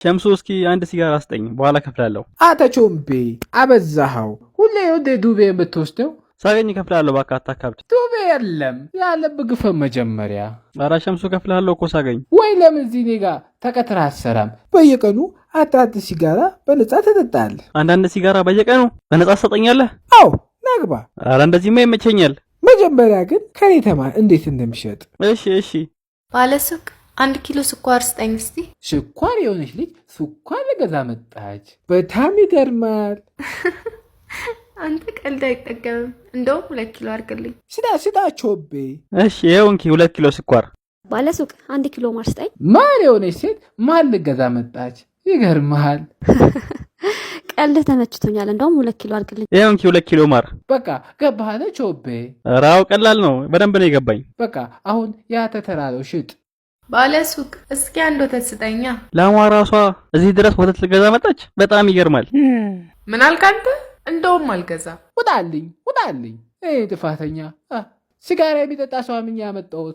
ሸምሱ እስኪ አንድ ሲጋራ አስጠኝ በኋላ ከፍላለሁ። አተቾምቤ አበዛኸው። ሁሌ ወደ ዱቤ የምትወስደው? ሳገኝ ከፍላለሁ። እባክህ አታካብድ። ዱቤ የለም ያለብህ ግፈ መጀመሪያ። ኧረ ሸምሱ ከፍላለሁ እኮ ሳገኝ። ወይ ለምን እዚህ እኔ ጋር ተቀጥረህ አትሰራም? በየቀኑ አራት ሲጋራ በነጻ ትጠጣለህ። አንዳንድ ሲጋራ በየቀኑ በነጻ ትሰጠኛለህ? አዎ ናግባ። ኧረ እንደዚህማ ይመቸኛል። መጀመሪያ ግን ከኔ ተማር እንዴት እንደሚሸጥ። እሺ። ባለሱቅ 1 ኪሎ ስኳር ስጠኝ እስቲ። ስኳር የሆነች ልጅ ስኳር ልገዛ መጣች። በጣም ይገርማል። አንተ ቀልድ አይጠገምም። እንደውም 2 ኪሎ አድርግልኝ። ስዳ ቾቤ። እሺ ይኸው እንኪ 2 ኪሎ ስኳር። ባለሱቅ 1 ኪሎ ማር ስጠኝ። ማር የሆነች ሴት ማር ልገዛ መጣች። ይገርማል። ቀልድ ተመችቶኛል። እንደውም 2 ኪሎ አድርግልኝ። ይኸው እንኪ 2 ኪሎ ማር። በቃ ገባህ ቾቤ? ራው ቀላል ነው። በደንብ ነው የገባኝ። በቃ አሁን ያ ተተራለው ሽጥ። ባለሱቅ እስኪ አንድ ወተት ስጠኛ። ላሟ ራሷ እዚህ ድረስ ወተት ልገዛ መጣች። በጣም ይገርማል። ምን አልክ አንተ? እንደውም አልገዛ። ውጣልኝ። ጥፋተኛ ሲጋራ የሚጠጣ ሰው አምኜ ያመጣሁት።